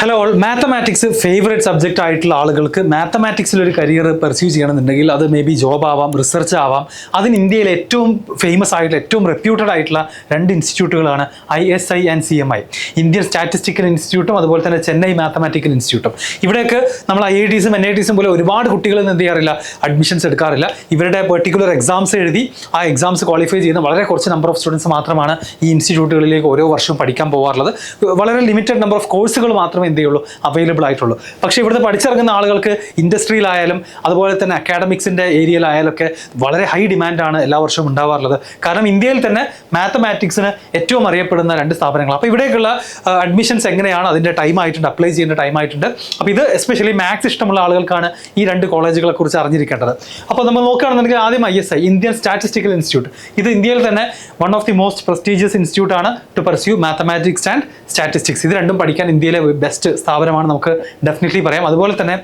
Hello all, mathematics favourite subject ആയിട്ടുള്ള ആളുകൾക്ക് മാത്തമാറ്റിക്സിൽ ഒരു കരിയർ പെർസ്യൂ ചെയ്യണമെന്നുണ്ടെങ്കിൽ അത് മേ ബി ജോബ് ആവാം, റിസർച്ച് ആവാം. അതിന് ഇന്ത്യയിൽ ഏറ്റവും ഫേമസ് ആയിട്ടുള്ള ഏറ്റവും റെപ്യൂട്ടഡ് ആയിട്ടുള്ള രണ്ട് ഇൻസ്റ്റിറ്റ്യൂട്ടുകളാണ് ISI and CMI, Indian statistical ഇൻസ്റ്റിറ്റ്യൂട്ടും അതുപോലെ തന്നെ ചെന്നൈ മാത്തമാറ്റിക്കൽ ഇൻസ്റ്റിറ്റ്യൂട്ടും. ഇവിടെയൊക്കെ നമ്മൾ IITസും NITസും പോലെ ഒരുപാട് കുട്ടികൾ എന്ത് ചെയ്യാറില്ല, അഡ്മിഷൻസ് എടുക്കാറില്ല. ഇവരുടെ പെർട്ടിക്കുലർ എക്സാംസ് എഴുതി ആ എക്സാംസ് ക്വാളിഫൈ ചെയ്യുന്ന വളരെ കുറച്ച് നമ്പർ ഓഫ് സ്റ്റുഡൻസ് മാത്രമാണ് ഈ ഇൻസ്റ്റിറ്റ്യൂട്ടുകളിലേക്ക് ഓരോ വർഷവും പഠിക്കാൻ പോകാറുള്ളത്. വളരെ ലിമിറ്റഡ് നമ്പർ ഓഫ് കോഴ്സുകൾ മാത്രമേ എന്ത് ചെയ്യുള്ളൂ, അവൈലബിൾ ആയിട്ടുള്ളൂ. പക്ഷേ ഇവിടുന്ന് പഠിച്ചിറങ്ങുന്ന ആളുകൾക്ക് ഇൻഡസ്ട്രിയിലായാലും അതുപോലെ തന്നെ അക്കാഡമിക്സിൻ്റെ ഏരിയയിലായാലൊക്കെ വളരെ ഹൈ ഡിമാൻഡാണ് എല്ലാ വർഷവും ഉണ്ടാവാറുള്ളത്. കാരണം ഇന്ത്യയിൽ തന്നെ മാത്തമാറ്റിക്സിന് ഏറ്റവും അറിയപ്പെടുന്ന രണ്ട് സ്ഥാപനങ്ങൾ. അപ്പോൾ ഇവിടേക്കുള്ള അഡ്മിഷൻസ് എങ്ങനെയാണ്, അതിൻ്റെ ടൈം ആയിട്ടുണ്ട്, അപ്ലൈ ചെയ്യേണ്ട ടൈം ആയിട്ടുണ്ട്. അപ്പോൾ ഇത് എസ്പെഷ്യലി മാത്സ് ഇഷ്ടമുള്ള ആളുകൾക്കാണ് ഈ രണ്ട് കോളേജുകളെ കുറിച്ച് അറിഞ്ഞിരിക്കേണ്ടത്. അപ്പോൾ നമ്മൾ നോക്കുകയാണെന്നുണ്ടെങ്കിൽ ആദ്യം ISI, ഇന്ത്യൻ സ്റ്റാറ്റിസ്റ്റിക്കൽ ഇൻസ്റ്റിറ്റ്യൂട്ട്. ഇത് ഇന്ത്യയിൽ തന്നെ one of the most prestigious institute ആണ് to pursue mathematics and statistics. ഇത് രണ്ടും പഠിക്കാൻ ഇന്ത്യയിലെ ബെസ്റ്റ് സ്ഥാപനമാണ് നമുക്ക് ഡെഫിനറ്റ്ലി പറയാം. അതുപോലെ തന്നെ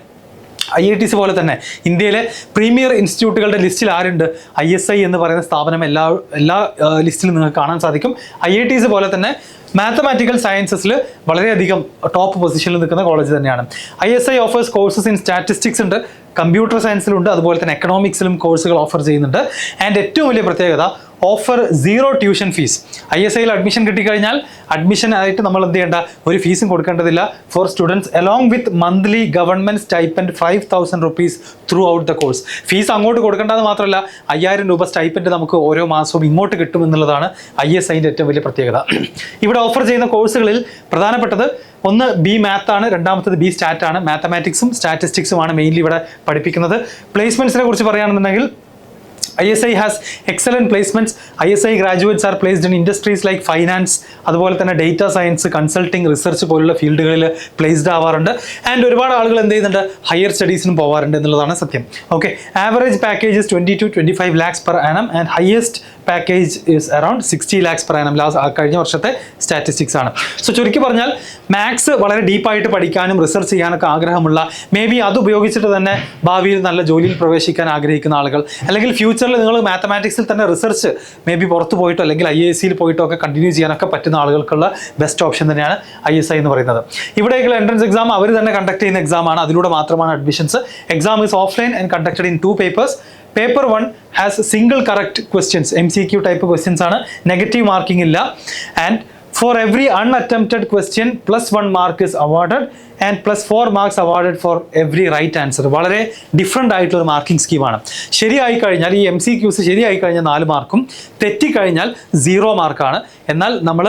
IITs പോലെ തന്നെ ഇന്ത്യയിലെ പ്രീമിയർ ഇൻസ്റ്റിറ്റ്യൂട്ടുകളുടെ ലിസ്റ്റിൽ ആരുണ്ട്, ISI എന്ന് പറയുന്ന സ്ഥാപനം എല്ലാ ലിസ്റ്റിലും നിങ്ങൾക്ക് കാണാൻ സാധിക്കും. IITs പോലെ തന്നെ മാത്തമാറ്റിക്കൽ സയൻസസിൽ വളരെയധികം ടോപ്പ് പൊസിഷനിൽ നിൽക്കുന്ന കോളേജ് തന്നെയാണ്. ISI offers courses in statistics ഉണ്ട്, കമ്പ്യൂട്ടർ സയൻസിലുണ്ട്, അതുപോലെ തന്നെ എക്കണോമിക്സിലും കോഴ്സുകൾ ഓഫർ ചെയ്യുന്നുണ്ട്. ആൻഡ് ഏറ്റവും വലിയ പ്രത്യേകത, ഓഫർ 0 ട്യൂഷൻ ഫീസ്. ISIയിൽ അഡ്മിഷൻ കിട്ടിക്കഴിഞ്ഞാൽ അഡ്മിഷൻ ആയിട്ട് നമ്മൾ എന്ത് ചെയ്യേണ്ട, ഒരു ഫീസും കൊടുക്കേണ്ടതില്ല for students, along with monthly government stipend 5,000 rupees throughout the course. Fees അങ്ങോട്ട് കൊടുക്കേണ്ടത് മാത്രമല്ല, 5,000 രൂപ സ്റ്റൈപ്പൻഡ് നമുക്ക് ഓരോ മാസവും ഇങ്ങോട്ട് കിട്ടുമെന്നുള്ളതാണ് ISIൻ്റെ ഏറ്റവും വലിയ പ്രത്യേകത. ഇവിടെ ഓഫർ ചെയ്യുന്ന കോഴ്സുകളിൽ പ്രധാനപ്പെട്ടത് ഒന്ന് B മാത്ത് ആണ്, രണ്ടാമത്തത് B സ്റ്റാറ്റ് ആണ്. മാത്തമാറ്റിക്സും സ്റ്റാറ്റിസ്റ്റിക്സുമാണ് മെയിൻലി ഇവിടെ പഠിപ്പിക്കുന്നത്. പ്ലേസ്മെൻറ്റ്സിനെ കുറിച്ച് പറയുകയാണെന്നുണ്ടെങ്കിൽ ISI has excellent placements. ISI graduates are placed in industries like finance, അതുപോലെ തന്നെ ഡേറ്റ സയൻസ്, കൺസൾട്ടിങ്, റിസർച്ച് പോലുള്ള ഫീൽഡുകളിൽ പ്ലേസ്ഡ് ആവാറുണ്ട്. ആൻഡ് ഒരുപാട് ആളുകൾ എന്ത് ചെയ്യുന്നുണ്ട്, ഹയർ സ്റ്റഡീസിനും പോകാറുണ്ട് എന്നുള്ളതാണ് സത്യം. Okay, average package 20 to 25 lakhs per annum and highest package is around 60 lakhs per annum. കഴിഞ്ഞ വർഷത്തെ സ്റ്റാറ്റിസ്റ്റിക്സ് ആണ്. സോ ചുരുക്കി പറഞ്ഞാൽ മാത്സ് വളരെ ഡീപ്പായിട്ട് പഠിക്കാനും റിസർച്ച് ചെയ്യാനൊക്കെ ആഗ്രഹമുള്ള, മേ ബി അത് ഉപയോഗിച്ചിട്ട് തന്നെ ഭാവിയിൽ നല്ല ജോലിയിൽ പ്രവേശിക്കാൻ ആഗ്രഹിക്കുന്ന ആളുകൾ, അല്ലെങ്കിൽ ഫ്യൂച്ചറിൽ നിങ്ങൾ മാത്തമാറ്റിക്സിൽ തന്നെ റിസർച്ച് മേ ബി പുറത്ത് പോയിട്ടോ അല്ലെങ്കിൽ IIScയിൽ പോയിട്ടോ ഒക്കെ കണ്ടിന്യൂ ചെയ്യാനൊക്കെ പറ്റുന്ന ആളുകൾക്കുള്ള ബെസ്റ്റ് ഓപ്ഷൻ തന്നെയാണ് ISI എന്ന് പറയുന്നത്. ഇവിടേക്കുള്ള എൻട്രൻസ് എക്സാം അവർ തന്നെ കണ്ടക്ട് ചെയ്യുന്ന എക്സാമാണ്, അതിലൂടെ മാത്രമാണ് admissions. Exam is offline and conducted in 2 papers. Paper 1 has single correct questions, MCQ type questions ആണ്, നെഗറ്റീവ് മാർക്കിംഗ് ഇല്ല. And for every unattempted question +1 mark is awarded and +4 marks awarded for every right answer. വളരെ different ആയിട്ടുള്ള marking സ്കീമാണ്. ശരിയായി കഴിഞ്ഞാൽ ഈ MCQs ശരിയായി കഴിഞ്ഞാൽ 4 മാർക്കും, തെറ്റിക്കഴിഞ്ഞാൽ 0 മാർക്കാണ്. എന്നാൽ നമ്മൾ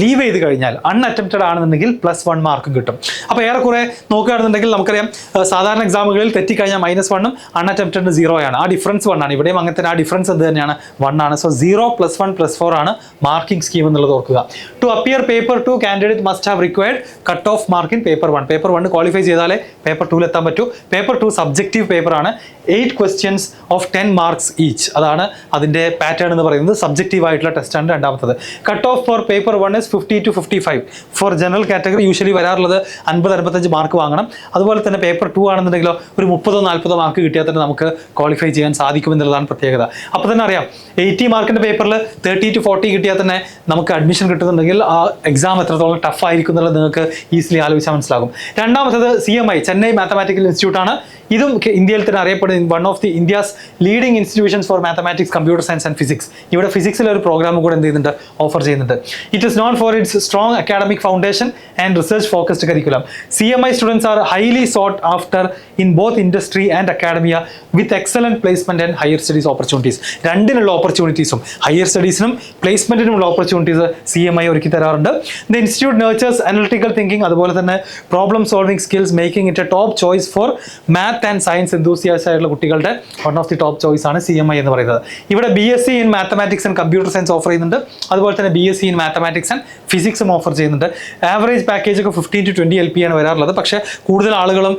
ലീവ് ചെയ്ത് കഴിഞ്ഞാൽ അൺഅറ്റംപ്റ്റഡ് ആണെന്നുണ്ടെങ്കിൽ +1 മാർക്കും കിട്ടും. അപ്പോൾ ഏറെക്കുറെ നോക്കുകയാണെന്നുണ്ടെങ്കിൽ നമുക്കറിയാം, സാധാരണ എക്സാമുകളിൽ തെറ്റിക്കഴിഞ്ഞാൽ -1ഉം അൺഅറ്റംപ്റ്റഡിന് 0 ആണ്. ആ ഡിഫറൻസ് 1 ആണ്. ഇവിടെയും അങ്ങനെ തന്നെ ആ ഡിഫറൻസ് എന്ത് തന്നെയാണ്, 1 ആണ്. സോ 0 +1 +4 ആണ് മാർക്കിംഗ് സ്കീം എന്നുള്ളത് ഓർക്കുക. To appear paper 2 candidate must have required cut off mark in paper 1. Paper 1 qualify ചെയ്താലേ പേപ്പർ 2 എത്താൻ പറ്റൂ. പേപ്പർ 2 സബ്ജക്റ്റീവ് പേപ്പർ ആണ്. 8 questions of 10 marks each. അതാണ് അതിൻ്റെ പാറ്റേൺ എന്ന് പറയുന്നത്. സബ്ജക്റ്റീവ് ആയിട്ടുള്ള ടെസ്റ്റാണ് രണ്ടാമത്തത്. Cut off for paper 1 is 50 to 55. For general category usually വരാറുള്ളത് 50-55 മാർക്ക് വാങ്ങണം. അതുപോലെ തന്നെ പേപ്പർ 2 ആണെന്നുണ്ടെങ്കിലോ ഒരു 30-40 മാർക്ക് കിട്ടിയാൽ തന്നെ നമുക്ക് ക്വാളിഫൈ ചെയ്യാൻ സാധിക്കുമെന്നുള്ളതാണ് പ്രത്യേകത. അപ്പോൾ തന്നെ അറിയാം, 80 മാർക്കിൻ്റെ പേപ്പറിൽ 30 to 40 കിട്ടിയാൽ തന്നെ നമുക്ക് അഡ്മിഷൻ കിട്ടുന്നുണ്ടെങ്കിൽ ആ എക്സാം എത്രത്തോളം ടഫ് ആയിരിക്കും എന്നുള്ളത് നിങ്ങൾക്ക് ഈസിലി ആലോചിച്ചാൽ മനസ്സിലാകും. രണ്ടാമത്തത് CMI, ചെന്നൈ മാത്തമാറ്റിക്കൽ ഇൻസ്റ്റിറ്റ്യൂട്ട് ആണ്. ഇതും ഇന്ത്യയിൽ തന്നെ അറിയപ്പെടുന്ന one of the India's leading institutions for mathematics, computer science and physics. ഇവിടെ ഫിസിക്സിലെ ഒരു പ്രോഗ്രാം കൂടെ എന്ത് ചെയ്യുന്നുണ്ട്, ഓഫർ ചെയ്യുന്നുണ്ട്. It is known for its strong academic foundation and research focused curriculum. CMI students are highly sought after in both industry and academia with excellent placement and higher studies opportunities. രണ്ടിനുള്ള ഓപ്പർച്യൂണിറ്റീസും higher സ്റ്റഡീസിനും പ്ലേസ്മെന്റിനുമുള്ള opportunities CMI ഒരുക്കി തരാറുണ്ട്. The institute nurtures analytical thinking, അതുപോലെ തന്നെ problem solving skills, making it a top choice for math and science enthusiasts ആയിട്ടുള്ള കുട്ടികളുടെ one of the top choice ആണ് CMI എന്ന് പറയുന്നത്. ഇവിടെ BSc in mathematics and computer science offer ചെയ്യുന്നുണ്ട്. അതുപോലെ തന്നെ BSc ഇൻ മാത്തമാറ്റിക്സ് ആൻഡ് ഫിസിക്സും ഓഫർ ചെയ്യുന്നുണ്ട്. ആവറേജ് പാക്കേജ് ഒക്കെ 15 to 20 LP ആണ് വരാറുള്ളത്. പക്ഷേ കൂടുതൽ ആളുകളും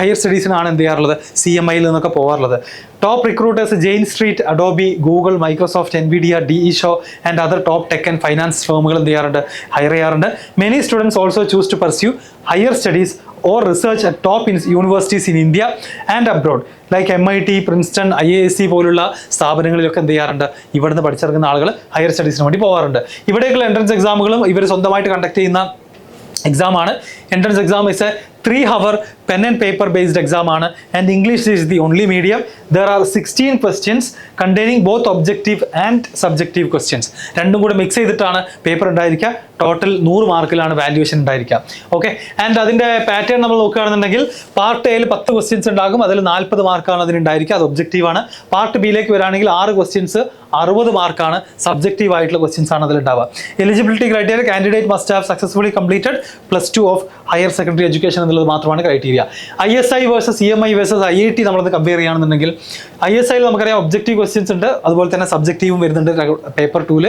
ഹയർ സ്റ്റഡീസിനാണ് എന്ത് ചെയ്യാറുള്ളത്, CMIയിൽ നിന്നൊക്കെ പോകാറുള്ളത്. Top recruiters Jane Street, Adobe, Google, Microsoft, NVIDIA, DE Shaw and other top tech and finance ഫേമുകൾ എന്ത് ചെയ്യാറുണ്ട്, ഹയർ ചെയ്യാറുണ്ട്. Many students also choose to pursue higher studies or research at top universities in India and abroad like MIT, Princeton, IISc പോലുള്ള സ്ഥാപനങ്ങളിലൊക്കെ എന്ത് ചെയ്യാറുണ്ട്, ഇവിടുന്ന് പഠിച്ചിറങ്ങുന്ന ആളുകൾ ഹയർ സ്റ്റഡീസിന് വേണ്ടി പോകാറുണ്ട്. ഇവിടേക്കുള്ള എൻട്രൻസ് എക്സാമുകളും ഇവർ സ്വന്തമായിട്ട് കണ്ടക്ട് ചെയ്യുന്ന എക്സാം ആണ്. Entrance exam is A 3-hour pen and paper based exam ആണ്, and English is the only medium. There are 16 questions containing both objective and subjective questions. രണ്ടും കൂടെ മിക്സ് ചെയ്തിട്ടാണ് പേപ്പർ ഉണ്ടായിരിക്കുക. ടോട്ടൽ 100 മാർക്കിലാണ് വാല്യുവേഷൻ ഉണ്ടായിരിക്കുക. Okay, and അതിൻ്റെ pattern നമ്മൾ നോക്കുകയാണെന്നുണ്ടെങ്കിൽ part എയിൽ 10 ക്വസ്റ്റ്യൻസ് ഉണ്ടാകും, അതിൽ 40 മാർക്കാണ് അതിനുണ്ടായിരിക്കുക, അത് ഒബ്ജക്റ്റീവ് ആണ്. പാർട്ട് ബിയിലേക്ക് വരികയാണെങ്കിൽ 6 ക്വസ്റ്റ്യൻസ് 60 മാർക്കാണ്, സബ്ജക്റ്റീവ് ആയിട്ടുള്ള ക്വസ്റ്റ്യൻസ് ആണ് അതിലുണ്ടാവുക. Eligibility criteria candidate must have successfully completed +2 of higher secondary education എന്നുള്ളത് മാത്രമാണ് criteria. ISI versus CMI versus IIT നമ്മളത് കമ്പയർ ചെയ്യുകയാണെന്നുണ്ടെങ്കിൽ ISIയിൽ നമുക്കറിയാം ഒബ്ജക്റ്റീവ് ക്വസ്റ്റ്യൻസ് ഉണ്ട്, അതുപോലെ തന്നെ സബ്ജക്റ്റീവും വരുന്നുണ്ട് പേപ്പർ 2-ൽ.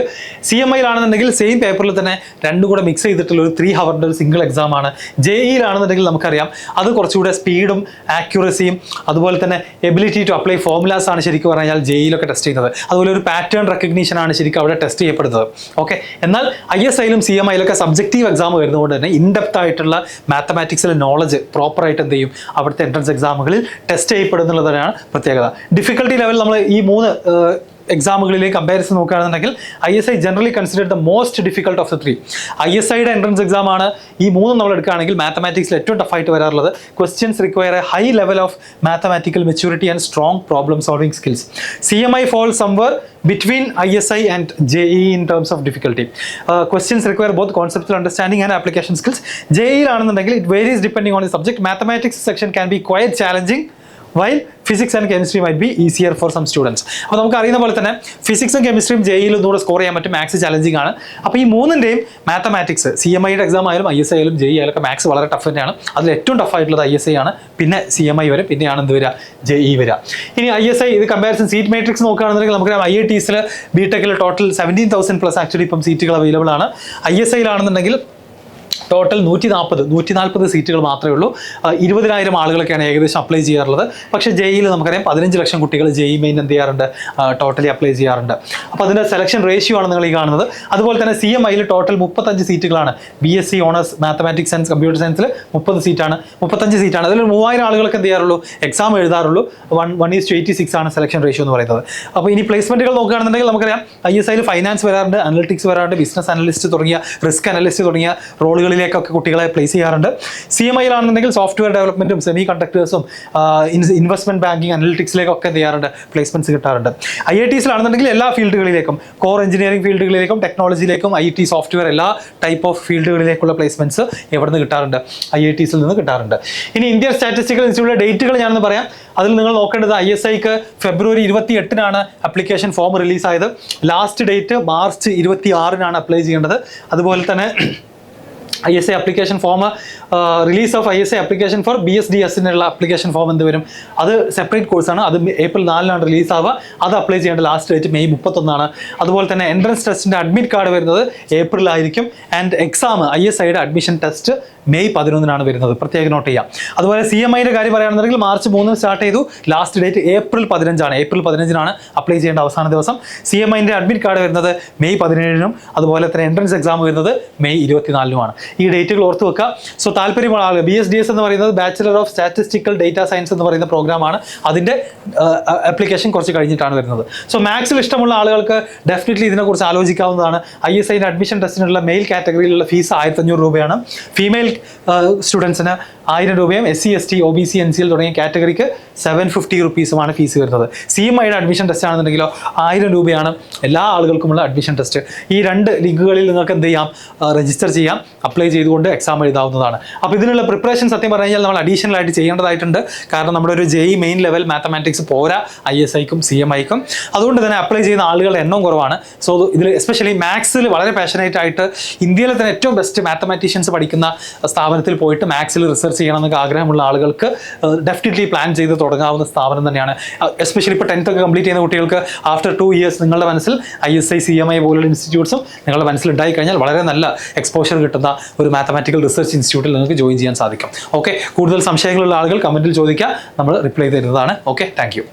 CMIയിലാണെന്നുണ്ടെങ്കിൽ സെയിം പേപ്പറിൽ തന്നെ രണ്ടും കൂടെ മിക്സ് ചെയ്തിട്ടുള്ള ഒരു 3 hour ഒരു സിംഗിൾ എക്സാം ആണ്. JEയിലാണെന്നുണ്ടെങ്കിൽ നമുക്കറിയാം അത് കുറച്ചുകൂടെ സ്പീഡും ആക്യുറസിയും അതുപോലെ തന്നെ എബിലിറ്റി ടു അപ്ലൈ ഫോർമുലാസ് ആണ് ശരിക്കും പറഞ്ഞാൽ JEയിലൊക്കെ ടെസ്റ്റ് ചെയ്യുന്നത്. അതുപോലെ ഒരു പാറ്റേൺ റെക്കഗ്നീഷൻ ആണ് ശരിക്കും അവിടെ ടെസ്റ്റ് ചെയ്യപ്പെടുന്നത്. ഓക്കെ, എന്നാൽ ISIയിലും CMIയിലൊക്കെ സബ്ജക്റ്റീവ് എക്സാം വരുന്നതുകൊണ്ട് തന്നെ ഇൻഡെപ്ത് ആയിട്ടുള്ള മാത്തമാറ്റിക്സിലെ നോളജ് പ്രോപ്പറായിട്ട് എന്ത് ചെയ്യും അവിടുത്തെ എൻട്രൻസ് എക്സാമുകളിൽ ടെസ്റ്റ് ചെയ്യപ്പെടുന്നുള്ളതാണ് പ്രത്യേകത. ഡിഫിക്കൽട്ടി ലെവൽ നമ്മൾ ഈ 3 എക്സാമുകളിലേക്ക് കമ്പാരിസൺ നോക്കുകയാണെന്നുണ്ടെങ്കിൽ ISI generally considered the most difficult of the 3. ISIയുടെ എൻട്രൻസ് എക്സാം ആണ് ഈ 3 നമ്മൾ എടുക്കുകയാണെങ്കിൽ മാത്തമാറ്റിക്സിൽ ഏറ്റവും ടഫായിട്ട് വരാറുള്ളത്. Questions require a high level of mathematical maturity and strong problem solving skills. CMI falls somewhere between ISI and JEE in terms of difficulty. Questions require both conceptual understanding and application skills. JEE-ലാണെന്നുണ്ടെങ്കിൽ it varies depending on the subject. Mathematics section can be quite challenging, while physics and chemistry might be easier for some students. അപ്പോൾ നമുക്ക് അറിയുന്ന പോലെ തന്നെ ഫിസിക്സും കെമിസ്ട്രിയും JEEയിൽ ഒന്നുകൂടെ score ചെയ്യാൻ പറ്റും, maths challenging ആണ്. അപ്പോൾ ഈ മൂന്നിൻ്റെയും മാത്തമാറ്റിക്സ് CMIയുടെ എക്സാം ആയാലും ISI ആയാലും JEE ആയാലും മാത്സ് വളരെ ടഫ് തന്നെയാണ്. അതിൽ ഏറ്റവും ടഫായിട്ടുള്ളത് ISI ആണ്, പിന്നെ CMI വരെ, പിന്നെയാണ് എന്ത് വരിക JEE വരിക. ഇനി ISI ഇത് കമ്പാരിസൺ സീറ്റ് മാട്രിക്സ് നോക്കുകയാണെന്നുണ്ടെങ്കിൽ നമുക്കറിയാം IITസിൽ BTechൽ ടോട്ടൽ 17,000+ ആക്ച്വലി ഇപ്പം സീറ്റുകൾ അവൈലബിൾ ആണ്. ISIയിലാണെന്നുണ്ടെങ്കിൽ ടോട്ടൽ 140 സീറ്റുകൾ മാത്രമേ ഉള്ളൂ. 20,000 ആളുകളൊക്കെയാണ് ഏകദേശം അപ്ലൈ ചെയ്യാറുള്ളത്. പക്ഷേ JEEയിൽ നമുക്കറിയാം 15 ലക്ഷം കുട്ടികൾ JEE മെയിൻ എന്ത് ചെയ്യാറുണ്ട്, ടോട്ടലി അപ്ലൈ ചെയ്യാറുണ്ട്. അപ്പോൾ അതിൻ്റെ സെലക്ഷൻ റേഷ്യോ ആണ് നിങ്ങൾ ഈ കാണുന്നത്. അതുപോലെ തന്നെ CMIയിൽ ടോട്ടൽ 35 സീറ്റുകളാണ്. BSc honours mathematics and computer സയൻസിൽ 35 സീറ്റാണ്. അതിൽ 3000 ആളുകൾക്ക് എന്ത് ചെയ്യാറുള്ളൂ, എക്സാം എഴുതാറുള്ളൂ. 1:86 ആണ് സെലക്ഷൻ റേഷ്യോ എന്ന് പറയുന്നത്. അപ്പോൾ ഇനി പ്ലേസ്മെൻറ്റുകൾ നോക്കുകയാണെന്നുണ്ടെങ്കിൽ നമുക്കറിയാം ISIയിൽ ഫൈനാൻസ് വരാറുണ്ട്, അനലിറ്റിക്സ് വരാറുണ്ട്, ബിസിനസ് അനലിസ്റ്റ് തുടങ്ങിയ റിസ്ക് അനലിസ്റ്റ് തുടങ്ങിയ റോളുകളിലേക്കൊക്കെ കുട്ടികളെ പ്ലേസ് ചെയ്യാറുണ്ട്. CMIയിലാണെന്നുണ്ടെങ്കിൽ സോഫ്റ്റ്വെയർ ഡെവലപ്മെൻറ്റും സെമി കണ്ടക്ടേഴ്സും ഇൻവെസ്റ്റ്മെന്റ് ബാങ്കിങ് അനലിറ്റിക്സിലേക്കൊക്കെ എന്ത് ചെയ്യാറുണ്ട്, പ്ലേസ്മെന്റ്സ് കിട്ടാറുണ്ട്. IITസിലാണെന്നുണ്ടെങ്കിൽ എല്ലാ ഫീൽഡുകളിലേക്കും, കോർ എഞ്ചിനീയറിംഗ് ഫീൽഡുകളിലേക്കും ടെക്നോളജിയിലേക്കും IT സോഫ്റ്റ്വെയർ എല്ലാ ടൈപ്പ് ഓഫ് ഫീൽഡുകളിലേക്കുള്ള പ്ലേസ്മെന്റ്സ് എവിടെ നിന്ന് കിട്ടാറുണ്ട്, IITസിൽ നിന്ന് കിട്ടാറുണ്ട്. ഇനി ഇന്ത്യൻ സ്റ്റാറ്റിസ്റ്റിക്കൽ ഇൻസ്റ്റിറ്റ്യൂട്ടിലെ ഡേറ്റുകൾ ഞാനൊന്ന് പറയാം. അതിൽ നിങ്ങൾ നോക്കേണ്ടത് ISIക്ക് ഫെബ്രുവരി 28-നാണ് അപ്ലിക്കേഷൻ ഫോം റിലീസായത്. ലാസ്റ്റ് ഡേറ്റ് മാർച്ച് 26-നാണ് അപ്ലൈ ചെയ്യേണ്ടത്. അതുപോലെ തന്നെ ISI application form release of ISI application for BSDSനുള്ള അപ്ലിക്കേഷൻ ഫോം എന്ത് വരും, അത് സെപ്പറേറ്റ് കോഴ്സാണ്. അത് ഏപ്രിൽ 4-നാണ് റിലീസ് ആവുക. അത് അപ്ലൈ ചെയ്യേണ്ട ലാസ്റ്റ് ഡേറ്റ് മെയ് 31-നാണ്. അതുപോലെ തന്നെ എൻട്രൻസ് ടെസ്റ്റിൻ്റെ അഡ്മിറ്റ് കാർഡ് വരുന്നത് ഏപ്രിലായിരിക്കും. ആൻഡ് എക്സാം ISIയുടെ അഡ്മിഷൻ ടെസ്റ്റ് മെയ് 11-നാണ് വരുന്നത്, പ്രത്യേകം നോട്ട് ചെയ്യാം. അതുപോലെ CMIയുടെ കാര്യം പറയുകയാണെന്നുണ്ടെങ്കിൽ മാർച്ച് 3-ന് സ്റ്റാർട്ട് ചെയ്തു. ലാസ്റ്റ് ഡേറ്റ് ഏപ്രിൽ 15-ആണ്. ഏപ്രിൽ 15-നാണ് അപ്ലൈ ചെയ്യേണ്ട അവസാന ദിവസം. CMIൻ്റെ അഡ്മിറ്റ് കാർഡ് വരുന്നത് മെയ് 17-നും അതുപോലെ തന്നെ എൻട്രൻസ് എക്സാം വരുന്നത് മെയ് 24-നുമാണ്. ഈ ഡേറ്റുകൾ ഓർത്ത് വെക്കുക. സോ താല്പര്യമുള്ള ആളുകൾ, BSDS എന്ന് പറയുന്നത് bachelor of statistical data science എന്ന് പറയുന്ന പ്രോഗ്രാമാണ്. അതിൻ്റെ ആപ്ലിക്കേഷൻ കുറച്ച് കഴിഞ്ഞിട്ടാണ് വരുന്നത്. സോ മാത്സിൽ ഇഷ്ടമുള്ള ആളുകൾക്ക് ഡെഫിനറ്റ്ലി ഇതിനെക്കുറിച്ച് ആലോചിക്കാവുന്നതാണ്. ISIൻ്റെ അഡ്മിഷൻ ടെസ്റ്റിനുള്ള മെയിൽ കാറ്റഗറിയിലുള്ള ഫീസ് 1,500 രൂപയാണ്. ഫീമെയിൽ സ്റ്റുഡൻസിന് 1000 രൂപയും, SC ST OBC NCL തുടങ്ങിയ കാറ്റഗറിക്ക് 750 റുപ്പീസുമാണ് ഫീസ് വരുന്നത്. CMIയുടെ അഡ്മിഷൻ ടെസ്റ്റ് ആണെന്നുണ്ടെങ്കിലോ 1000 രൂപയാണ് എല്ലാ ആളുകൾക്കുമുള്ള അഡ്മിഷൻ ടെസ്റ്റ്. ഈ 2 ലിങ്കുകളിൽ നിങ്ങൾക്ക് എന്ത് ചെയ്യാം, രജിസ്റ്റർ ചെയ്യാം, അപ്ലൈ ചെയ്തുകൊണ്ട് എക്സാം എഴുതാവുന്നതാണ്. അപ്പോൾ ഇതിനുള്ള പ്രിപ്പറേഷൻ സത്യം പറഞ്ഞു കഴിഞ്ഞാൽ നമ്മൾ അഡീഷണൽ ആയിട്ട് ചെയ്യേണ്ടതായിട്ടുണ്ട്. കാരണം നമ്മുടെ ഒരു JEE മെയിൻ ലെവൽ മാത്തമാറ്റിക്സ് പോരാ ISIക്കും CMIക്കും. അതുകൊണ്ട് തന്നെ അപ്ലൈ ചെയ്യുന്ന ആളുകളുടെ എണ്ണം കുറവാണ്. സോ ഇതിൽ എസ്പെഷ്യലി മാത്സിൽ വളരെ പാഷനേറ്റ് ആയിട്ട് ഇന്ത്യയിലെ തന്നെ ഏറ്റവും ബെസ്റ്റ് മാത്തമാറ്റീഷ്യൻസ് പഠിക്കുന്ന സ്ഥാപനത്തിൽ പോയിട്ട് മാത്സിൽ റിസർച്ച് ചെയ്യണം എന്നൊക്കെ ആഗ്രഹമുള്ള ആളുകൾക്ക് ഡെഫിനറ്റ്ലി പ്ലാൻ ചെയ്ത് തുടങ്ങാവുന്ന സ്ഥാപനം തന്നെയാണ്. എസ്പെഷ്യലി ഇപ്പോൾ 10th ഒക്കെ കംപ്ലീറ്റ് ചെയ്യുന്ന കുട്ടികൾക്ക് ആഫ്റ്റർ 2 ഇയേഴ്സ് നിങ്ങളുടെ മനസ്സിൽ ISI CMI പോലുള്ള ഇൻസ്റ്റിറ്റ്യൂട്ട്സും നിങ്ങളുടെ മനസ്സിൽ ഉണ്ടായി കഴിഞ്ഞാൽ വളരെ നല്ല എക്സ്പോഷർ കിട്ടുന്ന ഒരു മാത്തമാറ്റിക്കൽ റിസർച്ച് ഇൻസ്റ്റിറ്റ്യൂട്ടിൽ നിങ്ങൾക്ക് ജോയിൻ ചെയ്യാൻ സാധിക്കും. ഓക്കെ, കൂടുതൽ സംശയങ്ങളുള്ള ആളുകൾ കമൻറ്റിൽ ചോദിക്കുക, നമ്മൾ റിപ്ലൈ തരുന്നതാണ്. Okay, thank you.